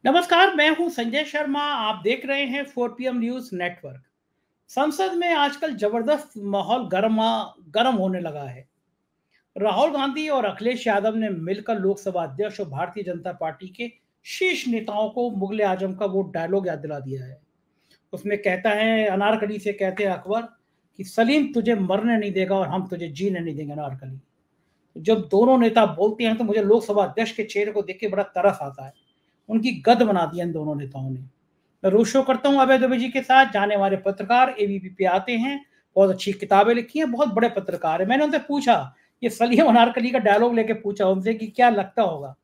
नमस्कार, मैं हूं संजय शर्मा। आप देख रहे हैं 4 PM न्यूज नेटवर्क। संसद में आजकल जबरदस्त माहौल गर्म होने लगा है। राहुल गांधी और अखिलेश यादव ने मिलकर लोकसभा अध्यक्ष और भारतीय जनता पार्टी के शीर्ष नेताओं को मुगले आजम का वो डायलॉग याद दिला दिया है। उसमें कहता है, अनारकली से कहते हैं अकबर कि सलीम तुझे मरने नहीं देगा और हम तुझे जीने नहीं देंगे अनारकली। जब दोनों नेता बोलते हैं तो मुझे लोकसभा अध्यक्ष के चेहरे को देख के बड़ा तरस आता है। उनकी गद बना दिया इन दोनों नेताओं ने। मैं रोड शो करता हूँ अभय दुबे जी के साथ, जाने वाले पत्रकार एबीपी पे आते हैं, बहुत अच्छी किताबें लिखी हैं, बहुत बड़े पत्रकार है। मैंने उनसे पूछा, ये सलीम अनारकली का डायलॉग लेके पूछा उनसे कि क्या लगता होगा।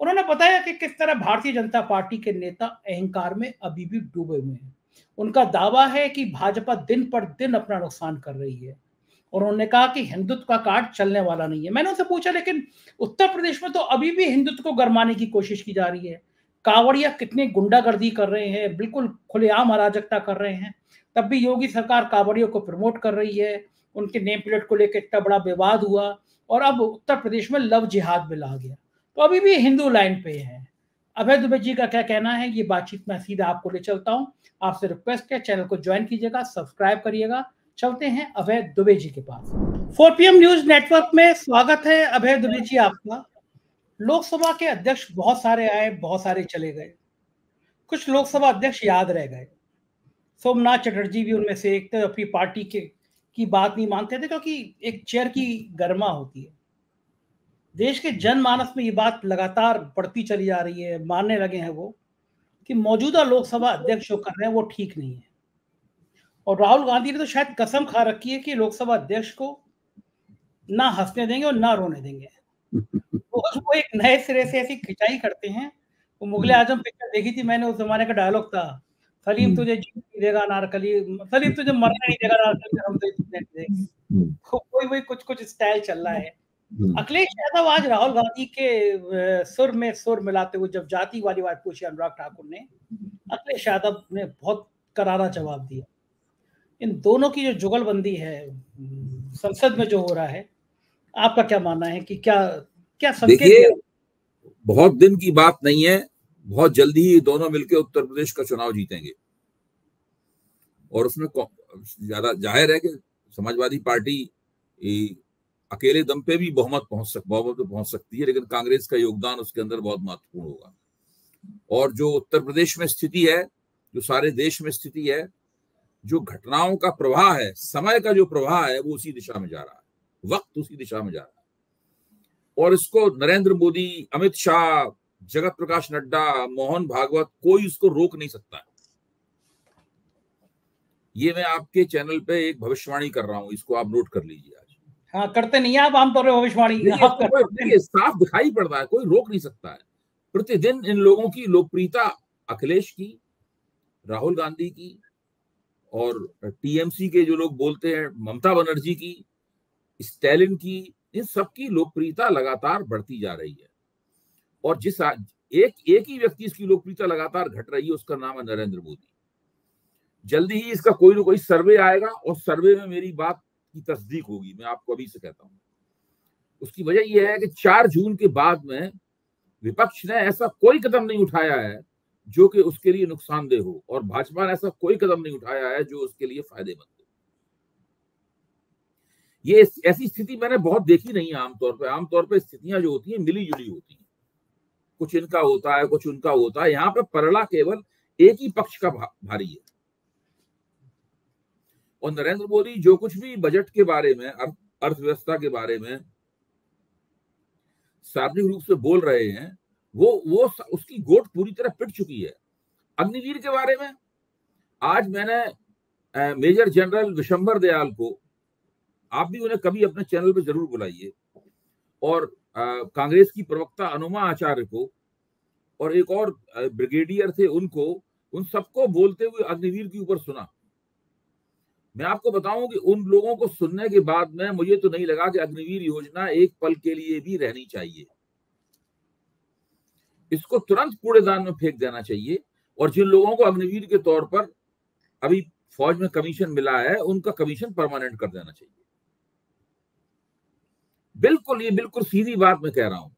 उन्होंने बताया कि किस तरह भारतीय जनता पार्टी के नेता अहंकार में अभी भी डूबे हुए हैं। उनका दावा है कि भाजपा दिन पर दिन अपना नुकसान कर रही है और उन्होंने कहा कि हिंदुत्व का कार्ड चलने वाला नहीं है। मैंने उनसे पूछा, लेकिन उत्तर प्रदेश में तो अभी भी हिंदुत्व को गरमाने की कोशिश की जा रही है। कांवड़िया कितनी गुंडागर्दी कर रहे हैं, बिल्कुल खुलेआम अराजकता कर रहे हैं, तब भी योगी सरकार कांवड़ियों को प्रमोट कर रही है। उनके नेम प्लेट को लेकर इतना बड़ा विवाद हुआ और अब उत्तर प्रदेश में लव जिहाद बिल आ गया, तो अभी भी हिंदू लाइन पे है। अभय दुबे जी का क्या कहना है, ये बातचीत मैं सीधा आपको ले चलता हूँ। आपसे रिक्वेस्ट है, चैनल को ज्वाइन कीजिएगा, सब्सक्राइब करिएगा। चलते हैं अभय दुबे जी के पास। 4 PM न्यूज नेटवर्क में स्वागत है अभय दुबे जी आपका। लोकसभा के अध्यक्ष बहुत सारे आए, बहुत सारे चले गए। कुछ लोकसभा अध्यक्ष याद रह गए। सोमनाथ चटर्जी भी उनमें से एक थे। अपनी पार्टी के की बात नहीं मानते थे क्योंकि एक चेयर की गरिमा होती है। देश के जनमानस में ये बात लगातार बढ़ती चली जा रही है, मानने लगे हैं वो कि मौजूदा लोकसभा अध्यक्ष जो कर रहे हैं वो ठीक नहीं है। और राहुल गांधी ने तो शायद कसम खा रखी है कि लोकसभा अध्यक्ष को ना हंसने देंगे और ना रोने देंगे। वो एक नए सिरे से ऐसी खिंचाई करते हैं। वो मुगले आजम पिक्चर देखी थी मैंने, उस जमाने का डायलॉग था, सलीम तुझे जीने नहीं देगा अनारकली, सलीम तुझे मरने नहीं देगा अनारकली, हम तुझे जीने नहीं देंगे। कोई वही कुछ कुछ स्टाइल चल रहा है। अखिलेश यादव आज राहुल गांधी के सुर में सुर मिलाते हुए जब जाति वाली बात पूछी अनुराग ठाकुर ने, अखिलेश यादव ने बहुत करारा जवाब दिया। इन दोनों की जो जुगलबंदी है संसद में जो हो रहा है, आपका क्या मानना है कि क्या क्या संकेत देखिए, बहुत दिन की बात नहीं है, बहुत जल्दी ही दोनों मिलकर उत्तर प्रदेश का चुनाव जीतेंगे और उसमें ज्यादा जाहिर है कि समाजवादी पार्टी अकेले दम पे भी बहुमत पहुंच सकती है, लेकिन कांग्रेस का योगदान उसके अंदर बहुत महत्वपूर्ण होगा। और जो उत्तर प्रदेश में स्थिति है, जो सारे देश में स्थिति है, जो घटनाओं का प्रवाह है, समय का जो प्रवाह है, वो उसी दिशा में जा रहा है, वक्त उसी दिशा में जा रहा है। और इसको नरेंद्र मोदी, अमित शाह, जगत प्रकाश नड्डा, मोहन भागवत, कोई इसको रोक नहीं सकता है। ये मैं आपके चैनल पे एक भविष्यवाणी कर रहा हूं, इसको आप नोट कर लीजिए आज। हाँ, करते नहीं आप आमतौर पर भविष्यवाणी। देखिए, साफ दिखाई पड़ रहा है, कोई रोक नहीं सकता है। प्रतिदिन इन लोगों की लोकप्रियता, अखिलेश की, राहुल गांधी की और टीएमसी के जो लोग बोलते हैं, ममता बनर्जी की, स्टैलिन की, इन सबकी लोकप्रियता लगातार बढ़ती जा रही है। और जिस एक ही व्यक्ति इसकी लोकप्रियता लगातार घट रही है, उसका नाम है नरेंद्र मोदी। जल्दी ही इसका कोई ना कोई सर्वे आएगा और सर्वे में मेरी बात की तस्दीक होगी, मैं आपको अभी से कहता हूं। उसकी वजह यह है कि 4 जून के बाद में विपक्ष ने ऐसा कोई कदम नहीं उठाया है जो कि उसके लिए नुकसानदेह हो, और भाजपा ने ऐसा कोई कदम नहीं उठाया है जो उसके लिए फायदेमंद हो। ये ऐसी स्थिति मैंने बहुत देखी नहीं है। आमतौर पर स्थितियां जो होती हैं मिली जुली होती हैं, कुछ इनका होता है, कुछ उनका होता है। यहाँ पे पलड़ा केवल एक ही पक्ष का भारी है। और नरेंद्र मोदी जो कुछ भी बजट के बारे में, अर्थव्यवस्था के बारे में सार्वजनिक रूप से बोल रहे हैं, वो उसकी गोट पूरी तरह पिट चुकी है। अग्निवीर के बारे में आज मैंने मेजर जनरल विशंबर दयाल को, आप भी उन्हें कभी अपने चैनल पे जरूर बुलाइए, और कांग्रेस की प्रवक्ता अनुमा आचार्य को, और एक और ब्रिगेडियर थे उनको, उन सबको बोलते हुए अग्निवीर के ऊपर सुना। मैं आपको बताऊं कि उन लोगों को सुनने के बाद में मुझे तो नहीं लगा कि अग्निवीर योजना एक पल के लिए भी रहनी चाहिए। इसको तुरंत कूड़ेदान में फेंक देना चाहिए, और जिन लोगों को अग्निवीर के तौर पर अभी फौज में कमीशन मिला है, उनका कमीशन परमानेंट कर देना चाहिए। बिल्कुल, ये बिल्कुल सीधी बात मैं कह रहा हूं।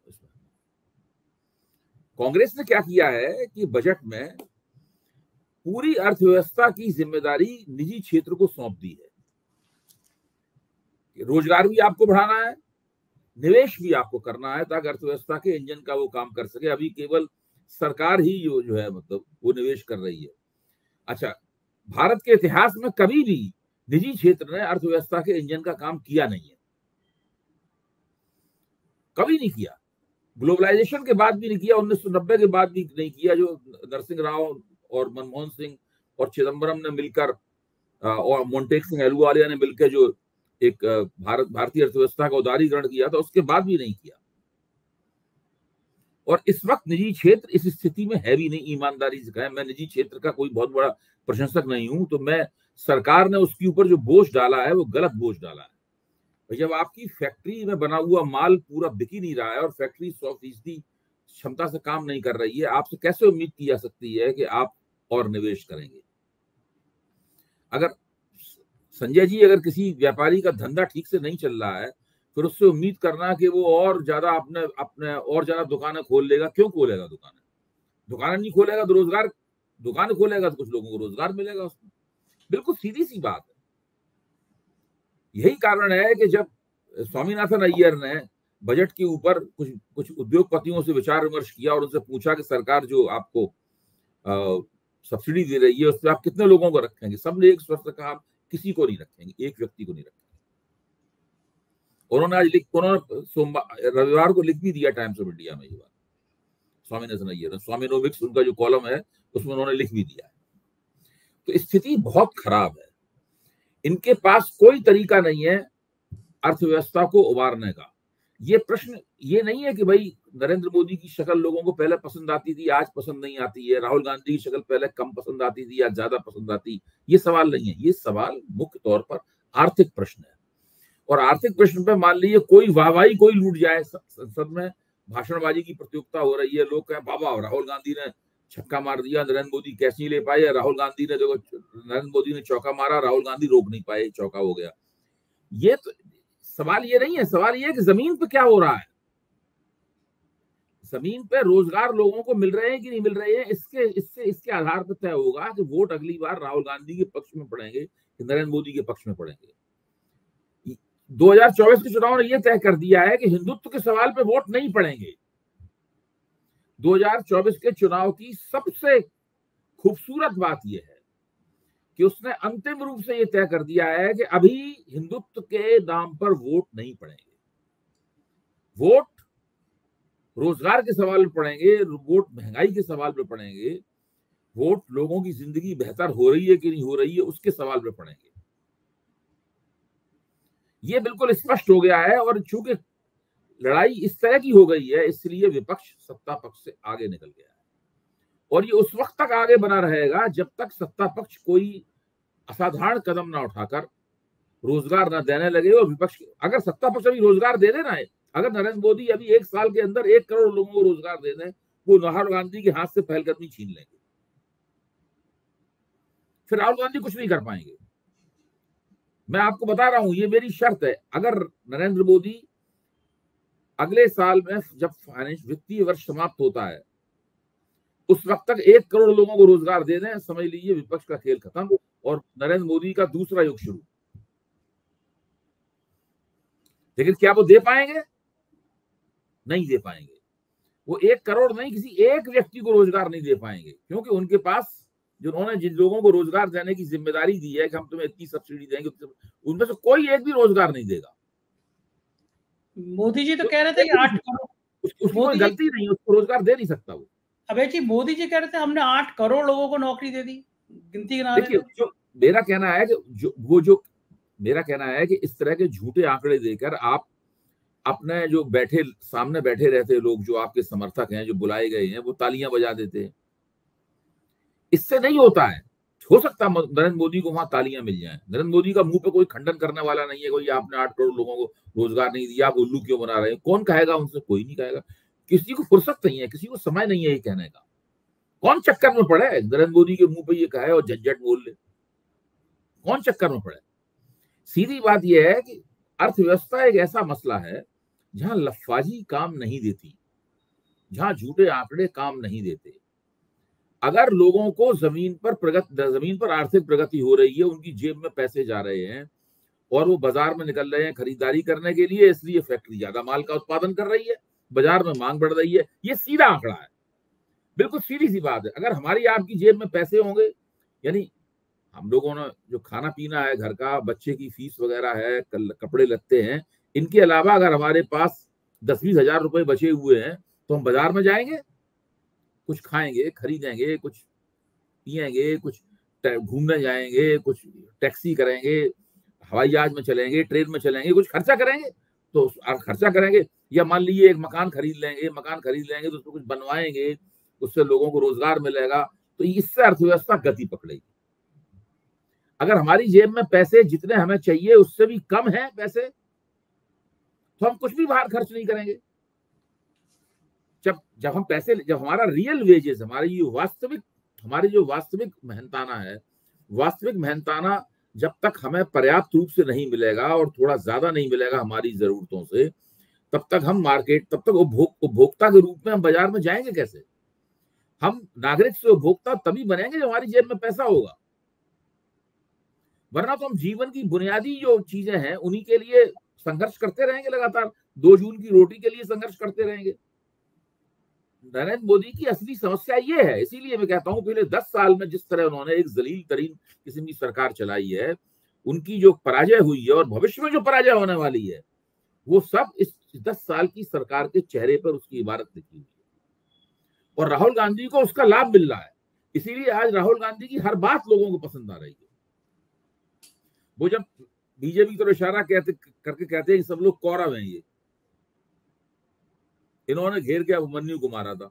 कांग्रेस ने क्या किया है कि बजट में पूरी अर्थव्यवस्था की जिम्मेदारी निजी क्षेत्र को सौंप दी है। रोजगार भी आपको बढ़ाना है, निवेश भी आपको करना है, ताकि अर्थव्यवस्था के इंजन का वो काम कर सके। अभी केवल सरकार ही जो है मतलब वो निवेश कर रही है। अच्छा, भारत के इतिहास में कभी भी निजी क्षेत्र ने अर्थव्यवस्था के इंजन का काम किया नहीं है, कभी नहीं किया। ग्लोबलाइजेशन के बाद भी नहीं किया, 1990 के बाद भी नहीं किया, जो नरसिंह राव और मनमोहन सिंह और चिदम्बरम ने मिलकर और मोंटेक सिंह अहलूवालिया ने मिलकर जो एक भारतीय अर्थव्यवस्था का उदारीकरण किया था, उसके बाद भी नहीं किया। और इस वक्त निजी क्षेत्र इस स्थिति में है भी नहीं। ईमानदारी से कहें, मैं निजी क्षेत्र का कोई बहुत बड़ा प्रशंसक नहीं हूं, तो मैं सरकार ने उसके ऊपर जो बोझ डाला है वो गलत बोझ डाला है। जब आपकी फैक्ट्री में बना हुआ माल पूरा बिक ही नहीं रहा है और फैक्ट्री 100% क्षमता से काम नहीं कर रही है, आपसे कैसे उम्मीद की जा सकती है कि आप और निवेश करेंगे? अगर संजय जी, अगर किसी व्यापारी का धंधा ठीक से नहीं चल रहा है, फिर उससे उम्मीद करना कि वो और ज्यादा अपने और ज्यादा दुकानें खोल लेगा। क्यों खोलेगा दुकानें नहीं खोलेगा तो रोजगार, दुकान खोलेगा तो कुछ लोगों को रोजगार मिलेगा उसमें। बिल्कुल सीधी सी बात है। यही कारण है कि जब स्वामीनाथन अय्यर ने बजट के ऊपर कुछ उद्योगपतियों से विचार विमर्श किया और उनसे पूछा कि सरकार जो आपको सब्सिडी दे रही है उस पर आप कितने लोगों को रखेंगे, सबने एक स्वर से कहा किसी को नहीं रखेंगे, एक व्यक्ति को नहीं रखेंगे। उन्होंने सोमवार रविवार को लिख भी दिया टाइम्स ऑफ इंडिया में ये बात। स्वामीनाथन अय्यर, स्वामीनोमिक्स उनका जो कॉलम है उसमें उन्होंने लिख भी दिया है। तो स्थिति बहुत खराब है। इनके पास कोई तरीका नहीं है अर्थव्यवस्था को उबारने का। ये प्रश्न ये नहीं है कि भाई नरेंद्र मोदी की शक्ल लोगों को पहले पसंद आती थी, आज पसंद नहीं आती है, राहुल गांधी की शक्ल पहले कम पसंद आती थी, आज ज्यादा पसंद आती। ये सवाल नहीं है। ये सवाल मुख्य तौर पर आर्थिक प्रश्न है। और आर्थिक प्रश्न पे मान लीजिए कोई वाहवाही कोई लूट जाए, संसद में भाषणबाजी की प्रतियोगिता हो रही है, लोग कहें बाबा राहुल गांधी ने छक्का मार दिया, नरेंद्र मोदी कैच नहीं ले पाए, राहुल गांधी ने देखो नरेंद्र मोदी ने चौका मारा, राहुल गांधी रोक नहीं पाए, चौका हो गया। ये तो सवाल ये नहीं है। सवाल ये है कि जमीन पे क्या हो रहा है, जमीन पे रोजगार लोगों को मिल रहे हैं कि नहीं मिल रहे हैं। इसके आधार पर तय होगा कि वोट अगली बार राहुल गांधी के पक्ष में पड़ेंगे कि नरेंद्र मोदी के पक्ष में पड़ेंगे। 2024 के चुनाव ने यह तय कर दिया है कि हिंदुत्व के सवाल पे वोट नहीं पड़ेंगे। 2024 के चुनाव की सबसे खूबसूरत बात यह है कि उसने अंतिम रूप से यह तय कर दिया है कि अभी हिंदुत्व के नाम पर वोट नहीं पड़ेंगे। वोट रोजगार के सवाल पर पड़ेंगे, वोट महंगाई के सवाल पर पड़ेंगे, वोट लोगों की जिंदगी बेहतर हो रही है कि नहीं हो रही है उसके सवाल पर पड़ेंगे। ये बिल्कुल स्पष्ट हो गया है। और चूंकि लड़ाई इस तरह की हो गई है, इसलिए विपक्ष सत्ता पक्ष से आगे निकल गया है। और ये उस वक्त तक आगे बना रहेगा जब तक सत्ता पक्ष कोई असाधारण कदम ना उठाकर रोजगार ना देने लगे। और विपक्ष, अगर सत्ता पक्ष अभी रोजगार दे देना है, अगर नरेंद्र मोदी अभी 1 साल के अंदर 1 करोड़ लोगों को रोजगार दे दें, वो राहुल गांधी के हाथ से पहलकदमी छीन लेंगे। फिर राहुल गांधी कुछ नहीं कर पाएंगे। मैं आपको बता रहा हूं, ये मेरी शर्त है। अगर नरेंद्र मोदी अगले साल में जब वित्तीय वर्ष समाप्त होता है उस वक्त तक 1 करोड़ लोगों को रोजगार दे दें, समझ लीजिए विपक्ष का खेल खत्म और नरेंद्र मोदी का दूसरा युग शुरू। लेकिन क्या वो दे पाएंगे? नहीं दे पाएंगे। वो 1 करोड़ नहीं, किसी एक व्यक्ति को रोजगार नहीं दे पाएंगे, क्योंकि उनके पास जिन्होंने जिन लोगों को रोजगार देने की जिम्मेदारी दी है कि हम तुम्हें इतनी सब्सिडी देंगे, उनमें से कोई एक भी रोजगार नहीं देगा। मोदी जी तो कह रहे थे कि 8 करोड़, उसकी कोई गलती नहीं, उसको रोजगार दे नहीं सकता वो। अबे जी, मोदी जी कह रहे थे हमने 8 करोड़ लोगों को नौकरी दे दी, गिनती गिना रहे थे। देखिए, जो मेरा कहना है कि मेरा कहना है कि इस तरह के झूठे आंकड़े देकर आप अपने जो सामने बैठे रहते लोग, जो आपके समर्थक हैं, जो बुलाए गए हैं, वो तालियां बजा देते हैं। इससे नहीं होता है। हो सकता है नरेंद्र मोदी को वहां तालियां मिल जाएं। नरेंद्र मोदी का मुंह पे कोई खंडन करने वाला नहीं है, कोई आपने 8 करोड़ लोगों को रोजगार नहीं दिया, आप उल्लू क्यों बना रहे हैं, कौन कहेगा उनसे? कोई नहीं कहेगा। किसी को फुर्सत नहीं है, किसी को समय नहीं है ये कहने का। कौन चक्कर में पड़े नरेंद्र मोदी के मुंह पे ये कहे और झंझट बोल ले? कौन चक्कर में पड़े? सीधी बात यह है कि अर्थव्यवस्था एक ऐसा मसला है जहां लफाजी काम नहीं देती, जहां झूठे आंकड़े काम नहीं देते। अगर लोगों को जमीन पर आर्थिक प्रगति हो रही है, उनकी जेब में पैसे जा रहे हैं और वो बाजार में निकल रहे हैं खरीदारी करने के लिए, इसलिए फैक्ट्री ज्यादा माल का उत्पादन कर रही है, बाजार में मांग बढ़ रही है। ये सीधा आंकड़ा है, बिल्कुल सीधी सी बात है। अगर हमारी आपकी जेब में पैसे होंगे, यानी हम लोगों ने जो खाना पीना है घर का, बच्चे की फीस वगैरह है, कपड़े लगते हैं, इनके अलावा अगर हमारे पास 10-20 हजार रुपए बचे हुए हैं तो हम बाजार में जाएंगे, कुछ खाएंगे, खरीदेंगे, कुछ पिएंगे, कुछ घूमने जाएंगे, कुछ टैक्सी करेंगे, हवाई जहाज में चलेंगे, ट्रेन में चलेंगे, कुछ खर्चा करेंगे। तो खर्चा करेंगे, या मान लीजिए एक मकान खरीद लेंगे तो उसको कुछ बनवाएंगे, उससे लोगों को रोजगार मिलेगा, तो इससे अर्थव्यवस्था गति पकड़ेगी। अगर हमारी जेब में पैसे जितने हमें चाहिए उससे भी कम है पैसे, तो हम कुछ भी बाहर खर्च नहीं करेंगे। जब हमारा रियल वेजेस, हमारी जो वास्तविक मेहनताना जब तक हमें पर्याप्त रूप से नहीं मिलेगा और थोड़ा ज्यादा नहीं मिलेगा हमारी जरूरतों से, तब तक उपभोक्ता के रूप में हम बाजार में जाएंगे कैसे? हम नागरिक से उपभोक्ता तभी बनेंगे जब हमारी जेब में पैसा होगा, वरना तो हम जीवन की बुनियादी जो चीजें हैं उन्हीं के लिए संघर्ष करते रहेंगे, लगातार 2 जून की रोटी के लिए संघर्ष करते रहेंगे। नरेंद्र मोदी की असली समस्या ये है, इसीलिए मैं कहता हूं पिछले 10 साल में जिस तरह उन्होंने एक जलील तरीन किस्म की सरकार चलाई है, उनकी जो पराजय हुई है और भविष्य में जो पराजय होने वाली है, वो सब इस 10 साल की सरकार के चेहरे पर उसकी इबारत दिखी हुई है। और राहुल गांधी को उसका लाभ मिल रहा है, इसीलिए आज राहुल गांधी की हर बात लोगों को पसंद आ रही है। वो जब बीजेपी तो इशारा करके कहते हैं सब लोग कौरव हैं, ये इन्होंने घेर के अभिमन्यु को मारा था,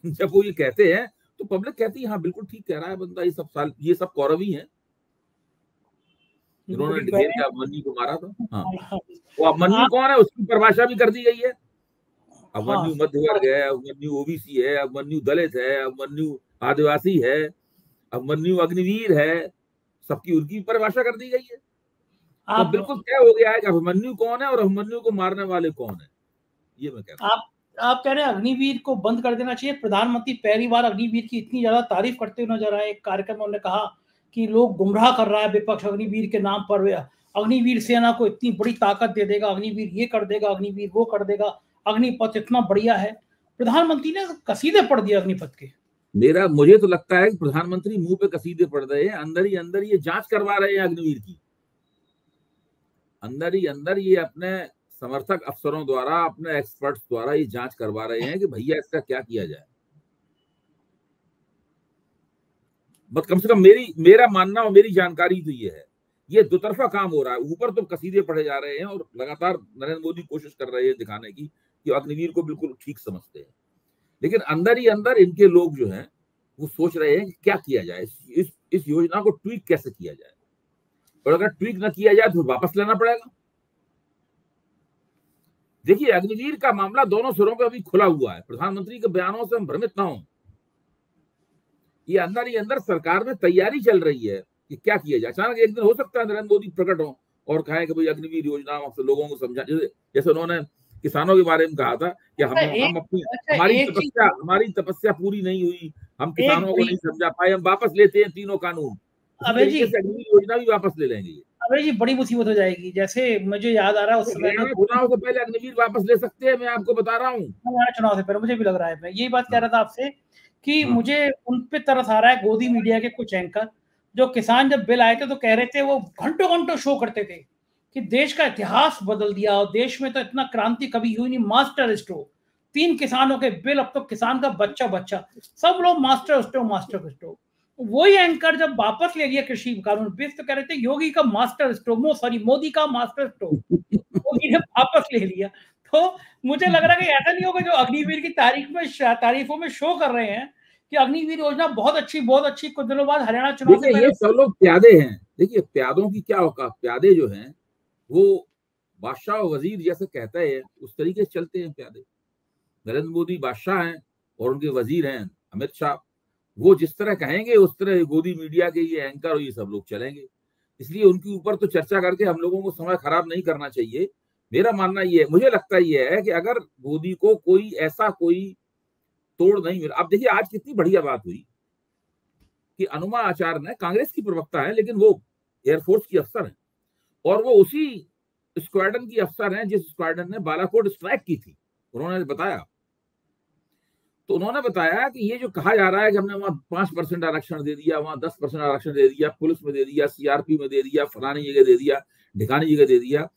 जब वो ये कहते हैं तो पब्लिक कहती है हाँ बिल्कुल ठीक कह रहा है बंदा, ये सब कौरव ही हैं, इन्होंने घेर के अभिमन्यु को मारा था। हाँ, वो अभिमन्यु कौन है उसकी परिभाषा भी कर दी गई है। अभिमन्यु मध्य वर्ग है, अभिमन्यु ओबीसी है, अभिमन्यु दलित है, अभिमन्यु आदिवासी है, अभिमन्यु अग्निवीर है, सबकी उनकी परिभाषा कर दी गई है। तो बिल्कुल तय हो गया है कि अभिमन्यु कौन है और अभिमन्यु को मारने वाले कौन है, ये मैं कहता हूं। आप कह रहे हैं अग्निवीर को बंद कर देना चाहिए। प्रधानमंत्री पहली बार अग्निवीर की इतनी ज्यादा तारीफ करते हुए नजर आए। एक कार्यक्रम में उन्होंने कहा कि लोग गुमराह कर रहा है विपक्ष अग्निवीर के नाम पर, अग्निवीर सेना को इतनी बड़ी ताकत दे देगा, अग्निवीर ये कर देगा, अग्निवीर वो कर देगा, अग्निपथ इतना बढ़िया है। प्रधानमंत्री ने कसीदे पढ़ दिए अग्निपथ के। मुझे तो लगता है कि प्रधानमंत्री मुंह पे कसीदे पढ़ रहे हैं, अंदर ही अंदर ये जांच करवा रहे हैं अग्निवीर की, अंदर ही अंदर ये अपने समर्थक अफसरों द्वारा, अपने एक्सपर्ट्स द्वारा ये जांच करवा रहे हैं कि भैया इसका क्या किया जाए। बस कम से कम मेरा मानना और मेरी जानकारी तो ये है, ये दुतरफा काम हो रहा है। ऊपर तो कसीदे पढ़े जा रहे हैं और लगातार नरेंद्र मोदी कोशिश कर रहे हैं दिखाने की कि अग्निवीर को बिल्कुल ठीक समझते हैं, लेकिन अंदर ही अंदर इनके लोग जो हैं वो सोच रहे हैं कि क्या किया जाए, इस योजना को ट्वीक कैसे किया जाए, और अगर ट्वीक ना किया जाए तो वापस लेना पड़ेगा। देखिए अग्निवीर का मामला दोनों सिरों पे अभी खुला हुआ है, प्रधानमंत्री के बयानों से हम भ्रमित ना हो, ये अंदर ही अंदर सरकार में तैयारी चल रही है कि क्या किया जाए। अचानक एक दिन हो सकता है नरेंद्र मोदी प्रकट हो और कहे कि भाई अग्निवीर योजना लोगों को समझा, जैसे उन्होंने किसानों के बारे में कहा था कि हमारी तपस्या पूरी नहीं हुई, हम किसानों को नहीं समझा पाए, हम वापस लेते हैं तीनों कानून, अग्निवीर योजना भी वापस ले लेंगे। अबे जी बड़ी मुसीबत हो जाएगी। जैसे मुझे याद आ रहा है उस समय चुनाव से पहले अग्निवीर वापस ले सकते हैं, मैं आपको बता रहा हूँ। चुनाव से पहले मुझे भी लग रहा है, मैं यही बात कह रहा था आपसे कि मुझे उन पे तरस आ रहा है। गोदी मीडिया के कुछ एंकर जो किसान जब बिल आए थे तो कह रहे थे, वो घंटों घंटों शो करते थे कि देश का इतिहास बदल दिया और देश में तो इतना क्रांति कभी हुई नहीं, मास्टर स्ट्रोक, 3 किसानों के बिल, अब तो किसान का बच्चा सब लोग मास्टर स्ट्रोक। वही एंकर जब वापस ले लिया कृषि कानून बिल तो कह रहे थे योगी का मास्टर स्ट्रोक, मोदी का मास्टर स्ट्रोक, मोदी ने वापस ले लिया। तो मुझे लग रहा है कि ऐसा नहीं होगा जो अग्निवीर की तारीफों में शो कर रहे हैं कि अग्निवीर योजना बहुत अच्छी, कुछ दिनों बाद हरियाणा चुनाव से पहले सब लोग प्यादे हैं। देखिए प्यादों की क्या औकात, प्यादे जो हैं वो बादशाह वजीर जैसे कहते हैं उस तरीके से चलते हैं प्यादे। नरेंद्र मोदी बादशाह हैं और उनके वजीर हैं अमित शाह, वो जिस तरह कहेंगे उस तरह गोदी मीडिया के ये एंकर और ये सब लोग चलेंगे। इसलिए उनके ऊपर तो चर्चा करके हम लोगों को समय खराब नहीं करना चाहिए, मेरा मानना ये है, मुझे लगता ये है कि अगर मोदी को कोई ऐसा कोई तोड़ नहीं मिला। अब देखिए आज कितनी बढ़िया बात हुई कि अनुमा आचार्य ने, कांग्रेस की प्रवक्ता है लेकिन वो एयरफोर्स की अफसर है, और वो उसी स्क्वाड्रन की अफसर हैं जिस स्क्वाड्रन ने बालाकोट स्ट्राइक की थी। उन्होंने बताया, तो उन्होंने बताया कि ये जो कहा जा रहा है कि हमने वहां 5% आरक्षण दे दिया, वहां 10% आरक्षण दे दिया, पुलिस में दे दिया, सीआरपी में दे दिया, फलानी जगह दे दिया, ढिकानी जगह दे दिया।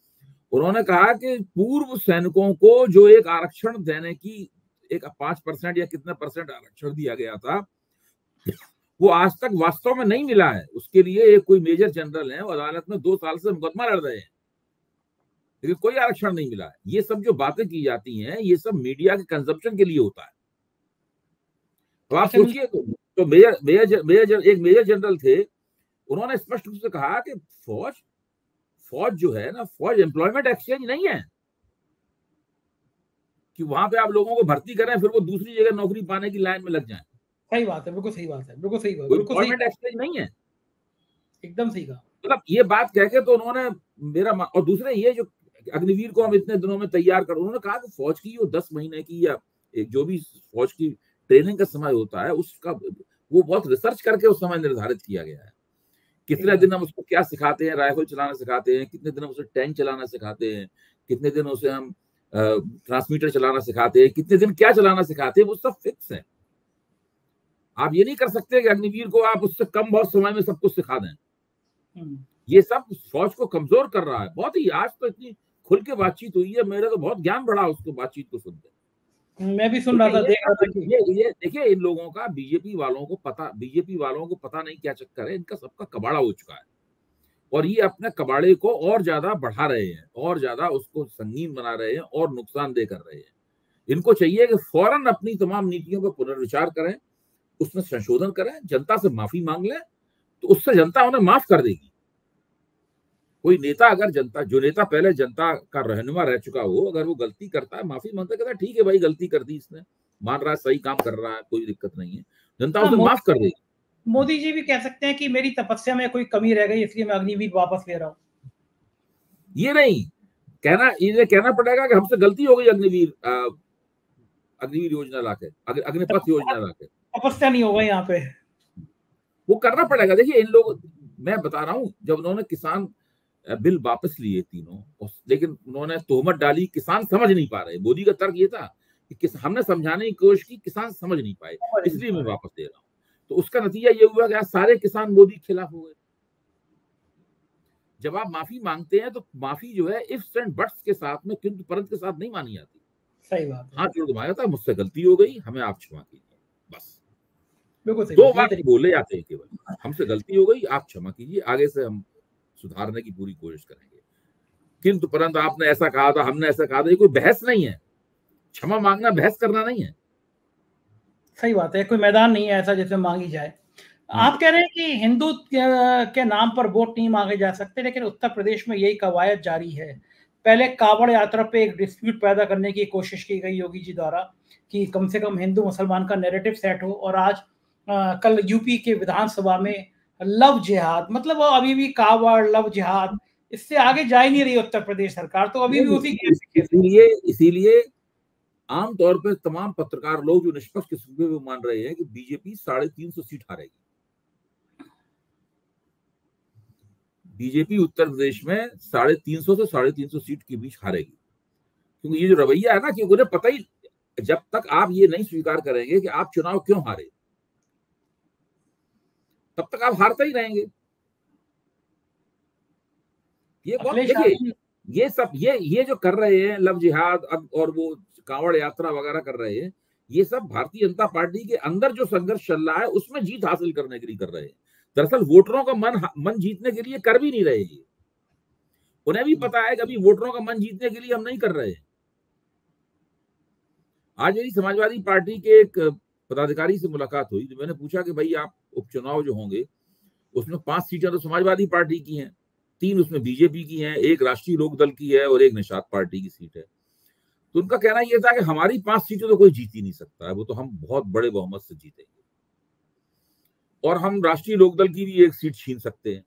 उन्होंने कहा कि पूर्व सैनिकों को जो एक आरक्षण देने की एक 5% या कितने परसेंट आरक्षण दिया गया था, वो आज तक वास्तव में नहीं मिला है। उसके लिए एक कोई मेजर जनरल है, वो अदालत में 2 साल से मुकदमा लड़ रहे हैं, लेकिन कोई आरक्षण नहीं मिला है। ये सब जो बातें की जाती हैं, ये सब मीडिया के कंजप्शन के लिए होता है। तो आप सोचिए, तो एक मेजर जनरल थे, उन्होंने स्पष्ट रूप से कहा कि फौज जो है ना, फौज एम्प्लॉयमेंट एक्सचेंज नहीं है कि वहां पे आप लोगों को भर्ती करें फिर वो दूसरी जगह नौकरी पाने की लाइन में लग जाएं। सही बात है, बिल्कुल सही बात है, बिल्कुल सही बात, बिल्कुल एम्प्लॉयमेंट एक्सचेंज नहीं है, एकदम सही कहा। मतलब ये बात कह के तो उन्होंने और दूसरे ये जो अग्निवीर को हम इतने दिनों में तैयार कर, उन्होंने कहा कि फौज की जो 10 महीने की या जो भी फौज की ट्रेनिंग का समय होता है, उसका वो बहुत रिसर्च करके उस समय निर्धारित किया गया है। कितने दिन हम उसको क्या सिखाते हैं, राइफल चलाना सिखाते हैं, कितने दिन हम उसे टैंक चलाना सिखाते हैं, कितने दिन उसे हम ट्रांसमीटर चलाना सिखाते हैं, कितने दिन क्या चलाना सिखाते हैं, वो सब फिक्स है। आप ये नहीं कर सकते कि अग्निवीर को आप उससे कम बहुत समय में सब कुछ सिखा दें। ये सब फौज को कमजोर कर रहा है बहुत ही। आज तो इतनी खुल के बातचीत हुई है, मेरा तो बहुत ज्ञान बढ़ा उसको बातचीत को सुनते। मैं भी सुन रहा था, देख रहा था कि ये देखिए, इन लोगों का बीजेपी वालों को पता नहीं क्या चक्कर है, इनका सबका कबाड़ा हो चुका है, और ये अपने कबाड़े को और ज्यादा बढ़ा रहे हैं, और ज्यादा उसको संगीन बना रहे हैं, और नुकसानदेह कर रहे हैं। इनको चाहिए कि फौरन अपनी तमाम नीतियों पर पुनर्विचार करें, उसमें संशोधन करें, जनता से माफी मांग लें, तो उससे जनता उन्हें माफ कर देगी। कोई नेता अगर जो नेता पहले जनता का रहनुमा रह चुका हो, अगर वो गलती करता है, माफी मांगता है, कहता है ठीक है भाई गलती कर दी इसने, मान रहा है सही काम कर रहा है, कोई दिक्कत नहीं है, जनता उसे माफ कर देगी। मोदी जी भी कह सकते हैं कि मेरी तपस्या में कोई कमी रह गई इसलिए मैं अग्निवीर वापस ले रहा हूँ। ये नहीं कहना, इन्हें कहना पड़ेगा कि हमसे गलती हो गई अग्निवीर योजना लाके, अग्निपथ योजना लाके। तपस्या नहीं होगा यहाँ पे, वो करना पड़ेगा। देखिए इन लोग, मैं बता रहा हूँ, जब उन्होंने किसान बिल वापस लिए तीनों, लेकिन उन्होंने तोहमत डाली किसान समझ नहीं पा रहे। मोदी का तर्क ये था कि हमने समझाने की कोशिश की, किसान समझ नहीं पाए, इसलिए मैं वापस दे रहा हूँ। तो उसका नतीजा ये हुआ कि सारे किसान मोदी के खिलाफ हो गए। जब आप माफी मांगते हैं तो माफी जो है इफ्स एंड बट्स के साथ में, किंतु परंतु के साथ नहीं मानी जाती। सही बात है। हाथ जोड़ के मांगा था, मुझसे गलती हो गई, हमें आप क्षमा कीजिए, बस बिल्कुल सही। 2 बार बोले जाते हैं केवल, हमसे गलती हो गई, आप क्षमा कीजिए, आगे से हम सुधारने की पूरी कोशिश करेंगे। किंतु परंतु आपने ऐसा कहा था, हमने ऐसा कहा था, ये कोई बहस नहीं है। क्षमा मांगना बहस करना नहीं है। सही बात है, कोई मैदान नहीं है ऐसा जिसमें मांगी जाए। आप कह रहे हैं कि हिंदू के नाम पर वोट नहीं मांगे जा सकते, लेकिन उत्तर प्रदेश में यही कवायद जारी है। पहले कावड़ यात्रा पे एक डिस्प्यूट पैदा करने की कोशिश की गई योगी जी द्वारा कि कम से कम हिंदू मुसलमान का नैरेटिव सेट हो, और आज कल यूपी के विधानसभा में लव जिहाद, मतलब वो अभी भी कावड़ लव जिहाद, इससे आगे जा ही नहीं रही उत्तर प्रदेश सरकार, तो अभी भी उसी इसीलिए आमतौर पर तमाम पत्रकार लोग जो निष्पक्ष किस्म के मान रहे हैं कि BJP 350 seat हारेगी। BJP Uttar Pradesh में 350 से 350 सीट के बीच हारेगी, क्योंकि ये जो रवैया है ना, कि उन्हें पता ही, जब तक आप ये नहीं स्वीकार करेंगे कि आप चुनाव क्यों हारे, तब तक आप हारते ही रहेंगे। ये बहुत, देखिए ये सब ये जो कर रहे हैं लव जिहाद और वो कांवड़ यात्रा वगैरह कर रहे हैं, ये सब भारतीय जनता पार्टी के अंदर जो संघर्ष चल रहा है उसमें जीत हासिल करने के लिए कर रहे हैं। दरअसल वोटरों का मन जीतने के लिए कर भी नहीं रहे। उन्हें भी पता है कि अभी वोटरों का मन जीतने के लिए हम नहीं कर रहे। आज मेरी समाजवादी पार्टी के एक पदाधिकारी से मुलाकात हुई, तो मैंने पूछा कि भाई आप उपचुनाव जो होंगे उसमें 5 सीटें तो समाजवादी पार्टी की हैं, 3 उसमें बीजेपी की हैं, 1 राष्ट्रीय लोकदल की है और 1 निषाद पार्टी की सीट है। तो उनका कहना यह था कि हमारी 5 सीटें तो कोई जीत ही नहीं सकता है, वो तो हम बहुत बड़े बहुमत से जीतेंगे, और हम राष्ट्रीय लोकदल की भी 1 सीट छीन सकते हैं।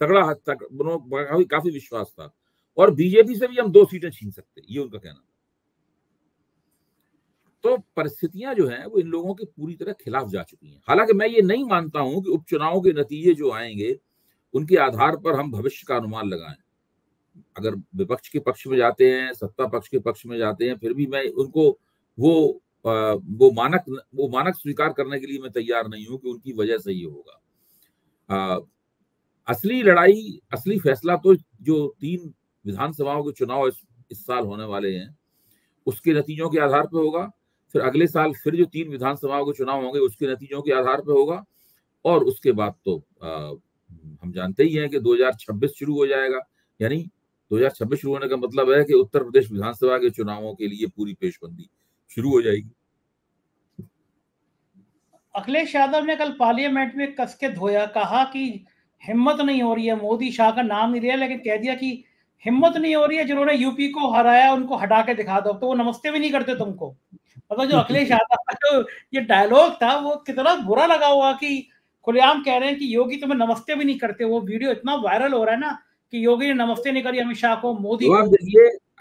तगड़ा काफी विश्वास था। और बीजेपी से भी हम 2 सीटें छीन सकते हैं, ये उनका कहना। तो परिस्थितियां जो हैं वो इन लोगों के पूरी तरह खिलाफ जा चुकी हैं। हालांकि मैं ये नहीं मानता हूं कि उपचुनाव के नतीजे जो आएंगे उनके आधार पर हम भविष्य का अनुमान लगाएं। अगर विपक्ष के पक्ष में जाते हैं, सत्ता पक्ष के पक्ष में जाते हैं, फिर भी मैं उनको वो मानक स्वीकार करने के लिए मैं तैयार नहीं हूं कि उनकी वजह से ये होगा। असली लड़ाई, असली फैसला तो जो 3 विधानसभाओं के चुनाव इस साल होने वाले हैं उसके नतीजों के आधार पर होगा। फिर अगले साल फिर जो 3 विधानसभाओं के चुनाव होंगे उसके नतीजों के आधार पर होगा। और उसके बाद तो हम जानते ही हैं कि 2026 शुरू हो जाएगा। यानी 2026 शुरू होने का मतलब है कि उत्तर प्रदेश विधानसभा के चुनावों के लिए पूरी पेशबंदी शुरू हो जाएगी। अखिलेश यादव ने कल पार्लियामेंट में कस के धोया, कहा कि हिम्मत नहीं हो रही है, मोदी शाह का नाम नहीं लिया लेकिन कह दिया कि हिम्मत नहीं हो रही है, जिन्होंने यूपी को हराया उनको हटा के दिखा दो, तो वो नमस्ते भी नहीं करते तुमको। मतलब जो अखिलेश यादव का जो ये डायलॉग था वो कितना बुरा लगा हुआ कि खुलेआम कह रहे हैं कि योगी तुम्हें नमस्ते भी नहीं करते। वो वीडियो इतना वायरल हो रहा है ना कि योगी ने नमस्ते नहीं करी अमित शाह को, मोदी को।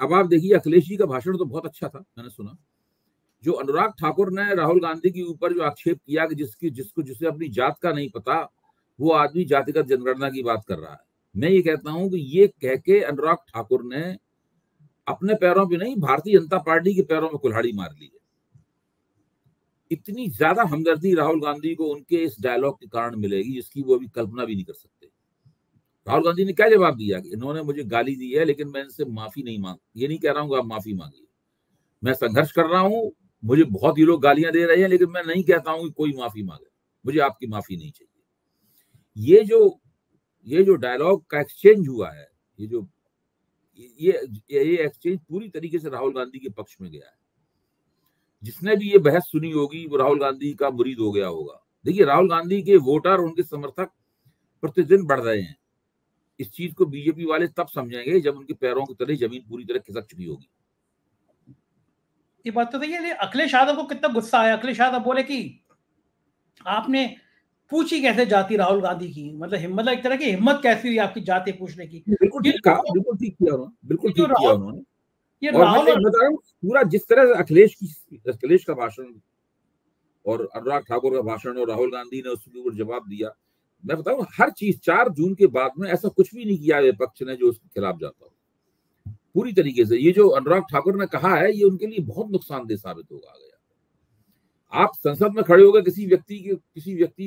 अब आप देखिए अखिलेश जी का भाषण तो बहुत अच्छा था, मैंने सुना। जो अनुराग ठाकुर ने राहुल गांधी के ऊपर जो आक्षेप किया कि जिसे अपनी जात का नहीं पता वो आदमी जातिगत जनगणना की बात कर रहा है, मैं ये कहता हूं कि ये कह के अनुराग ठाकुर ने अपने पैरों पे नहीं, भारतीय जनता पार्टी के पैरों में कुल्हाड़ी मार ली है। इतनी ज्यादा हमदर्दी राहुल गांधी को उनके इस डायलॉग के कारण मिलेगी जिसकी वो अभी कल्पना भी नहीं कर सकते। राहुल गांधी ने क्या जवाब दिया कि इन्होंने मुझे गाली दी है लेकिन मैं इनसे माफी नहीं मांग, ये नहीं कह रहा हूं आप माफी मांगिए, मैं संघर्ष कर रहा हूं, मुझे बहुत ही लोग गालियां दे रहे हैं लेकिन मैं नहीं कहता हूं कि कोई माफी मांगे, मुझे आपकी माफी नहीं चाहिए। ये जो डायलॉग का एक्सचेंज हुआ है, ये एक्सचेंज पूरी तरीके से राहुल गांधी के पक्ष में गया है। जिसने भी ये बहस सुनी होगी वो राहुल गांधी का मुरीद हो गया होगा। देखिए राहुल गांधी के वोटर, उनके समर्थक प्रतिदिन बढ़ रहे हैं। इस चीज को बीजेपी वाले तब समझेंगे जब उनके पैरों के तले जमीन पूरी तरह खिसक चुकी होगी। ये बात तो देखिए अखिलेश यादव को कितना गुस्सा आया। अखिलेश यादव बोले कि आपने पूछी कैसे जाति राहुल गांधी की, मतलब एक तरह की हिम्मत कैसी हुई आपकी जाति पूछने की। बिल्कुल ठीक कहा, बिल्कुल ठीक किया उन्होंने। ये और मैं बता रहा हूँ पूरा जिस तरह से अखिलेश का भाषण और अनुराग ठाकुर का भाषण और राहुल गांधी ने उसके ऊपर जवाब दिया, मैं बताऊं हर चीज 4 जून के बाद में ऐसा कुछ भी नहीं किया विपक्ष ने जो उसके खिलाफ जाता हो। पूरी तरीके से ये जो अनुराग ठाकुर ने कहा है ये उनके लिए बहुत नुकसानदेह साबित होगा। गया आप संसद में खड़े होकर किसी व्यक्ति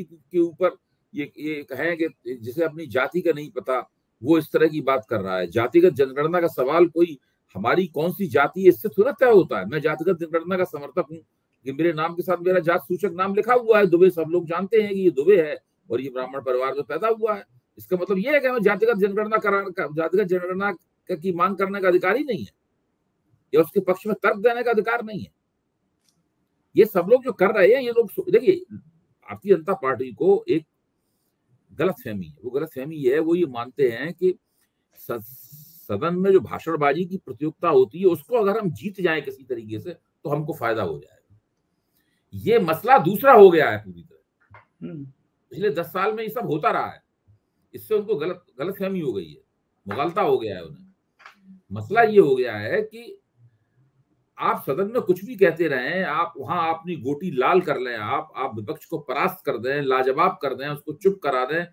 के ऊपर ये कहें कि जिसे अपनी जाति का नहीं पता वो इस तरह की बात कर रहा है। जातिगत जनगणना का सवाल कोई हमारी कौन सी जाति है इससे थोड़ा तय होता है। मैं जातिगत जनगणना का समर्थक हूँ कि मेरे नाम के साथ मेरा जात सूचक नाम लिखा हुआ है दुबे, सब लोग जानते हैं कि ये दुबे है और ये ब्राह्मण परिवार में पैदा हुआ है। इसका मतलब ये है कि हमें जातिगत जनगणना की मांग करने का अधिकार ही नहीं है या उसके पक्ष में तर्क देने का अधिकार नहीं है। ये सब लोग जो कर रहे हैं ये लोग, देखिए भारतीय जनता पार्टी को एक गलतफहमी है। वो गलतफहमी ये मानते हैं कि सदन में जो भाषणबाजी की प्रतियोगिता होती है उसको अगर हम जीत जाएं किसी तरीके से तो हमको फायदा हो जाएगा। ये मसला दूसरा हो गया है पूरी तरह। पिछले 10 साल में ये सब होता रहा है, इससे उनको गलतफहमी हो गई है, मुगालता हो गया है उन्हें। मसला ये हो गया है कि आप सदन में कुछ भी कहते रहें, आप वहां अपनी गोटी लाल कर लें, आप विपक्ष को परास्त कर दें, लाजवाब कर दें, उसको चुप करा दें।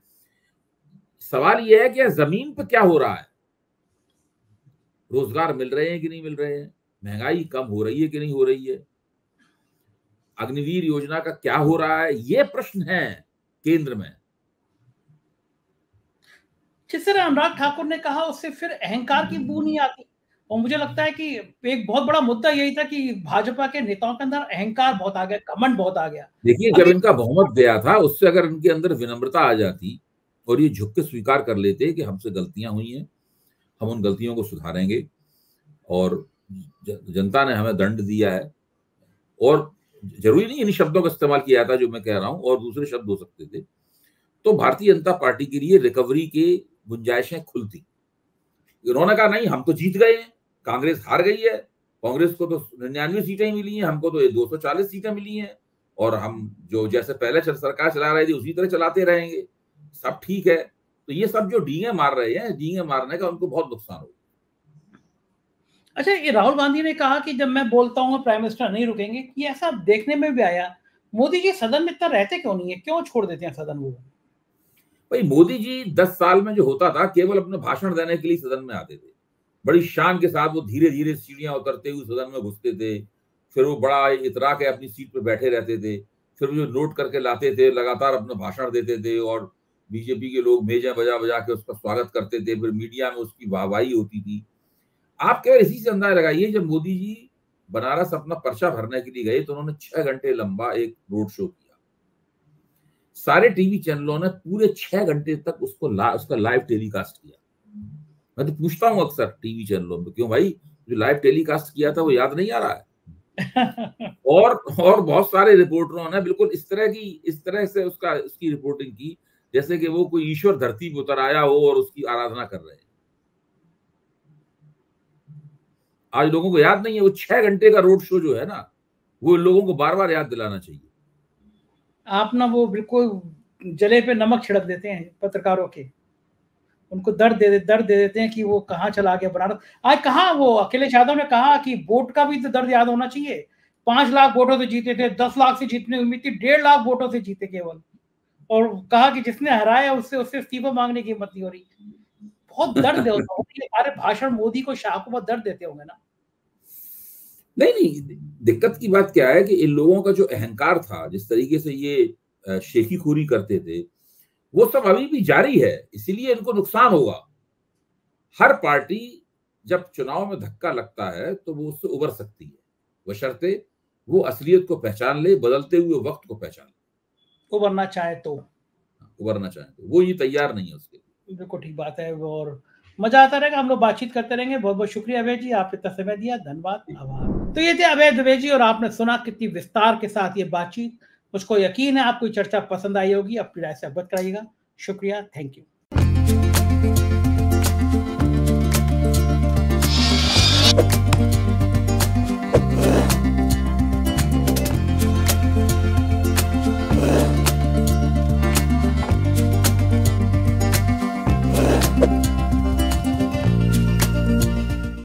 सवाल यह है कि जमीन पर क्या हो रहा है, रोजगार मिल रहे हैं कि नहीं मिल रहे हैं, महंगाई कम हो रही है कि नहीं हो रही है, अग्निवीर योजना का क्या हो रहा है, ये प्रश्न है केंद्र में। जिस तरह अनुराग ठाकुर ने कहा उससे फिर अहंकार की बू नहीं आती। और मुझे लगता है कि एक बहुत बड़ा मुद्दा यही था कि भाजपा के नेताओं के अंदर अहंकार बहुत आ गया, घमंड बहुत आ गया। देखिए जब इनका बहुमत गया था उससे अगर इनके अंदर विनम्रता आ जाती और ये झुक के स्वीकार कर लेते कि हमसे गलतियां हुई हैं, हम उन गलतियों को सुधारेंगे और जनता ने हमें दंड दिया है, और जरूरी नहीं इन शब्दों का इस्तेमाल किया था जो मैं कह रहा हूं और दूसरे शब्द हो सकते थे, तो भारतीय जनता पार्टी के लिए रिकवरी की गुंजाइशें खुलती। उन्होंने कहा नहीं हम तो जीत गए हैं, कांग्रेस हार गई है, कांग्रेस को तो 99 सीटें मिली हैं, हमको तो 240 सीटें मिली हैं और हम जो जैसे पहले सरकार चला रहे थे उसी तरह चलाते रहेंगे, सब ठीक है। तो ये सब जो डींगे मार रहे हैं, डींगे मारने का उनको बहुत नुकसान होगा। अच्छा, ये राहुल गांधी ने कहा कि जब मैं बोलता हूँ प्राइम मिनिस्टर नहीं रुकेंगे, ये ऐसा देखने में भी आया। मोदी जी सदन में इतना रहते क्यों नहीं है, क्यों छोड़ देते हैं सदन वो? भाई मोदी जी 10 साल में जो होता था केवल अपने भाषण देने के लिए सदन में आते थे, बड़ी शान के साथ वो धीरे धीरे सीढ़ियां उतरते हुए सदन में घुसते थे, फिर वो बड़ा इतरा के अपनी सीट पे बैठे रहते थे, फिर वो जो नोट करके लाते थे लगातार अपना भाषण देते थे और बीजेपी के लोग मेजें बजा बजा के उसका स्वागत करते थे, फिर मीडिया में उसकी वाहवाही होती थी। आप केवल इसी से अंदाजा लगाइए, जब मोदी जी बनारस अपना पर्चा भरने के लिए गए तो उन्होंने 6 घंटे लंबा एक रोड शो किया। सारे टीवी चैनलों ने पूरे 6 घंटे तक उसका लाइव टेलीकास्ट किया। मैं तो पूछता हूं अक्सर टीवी चैनलों में, क्यों भाई जो लाइव टेलीकास्ट किया था वो याद नहीं आ रहा है? और बहुत सारे रिपोर्टरों ने बिल्कुल इस तरह से उसकी रिपोर्टिंग की जैसे कि वो कोई ईश्वर धरती पर उतर आया हो और उसकी आराधना कर रहे हैं। आज लोगों को याद नहीं है। वो 6 घंटे का रोड शो जो है ना, वो लोगों को बार बार याद दिलाना चाहिए। आप ना वो बिल्कुल जले पे नमक छिड़क देते हैं पत्रकारों के, उनको दर्द दे देते हैं कि वो कहाँ चला गया बनारस। आज कहाँ वो अखिलेश यादव ने कहा कि वोट का भी तो दर्द याद होना चाहिए। 5 लाख वोटों से जीते थे, 10 लाख से जीतने उम्मीद थी, 1.5 लाख वोटों से जीते केवल, और कहा कि जिसने हराया उससे इस्तीफा मांगने की हिम्मत नहीं हो रही। बहुत दर्द होता है। ये सारे भाषण मोदी को, शाह को बहुत दर्द देते होंगे ना? नहीं, दिक्कत की बात क्या है कि इन लोगों का जो अहंकार था, जिस तरीके से ये शेखीखोरी करते थे, वो सब अभी भी जारी है, इसीलिए इनको नुकसान होगा। हर पार्टी जब चुनाव में धक्का लगता है तो वो उससे उबर सकती है, बशर्ते वो असलियत को पहचान ले, बदलते हुए वक्त को पहचान ले। उबरना चाहे तो वो ये तैयार नहीं है उसके लिए। बिल्कुल ठीक बात है। और मजा आता रहेगा, हम लोग बातचीत करते रहेंगे। बहुत बहुत शुक्रिया अभय जी, आपने इतना समय दिया, धन्यवाद, आभार। तो ये थे अभय दुबे जी, और आपने सुना कितनी विस्तार के साथ ये बातचीत। मुझको यकीन है आपको चर्चा पसंद आई होगी। अपनी राय से अवगत कराइएगा। शुक्रिया, थैंक यू।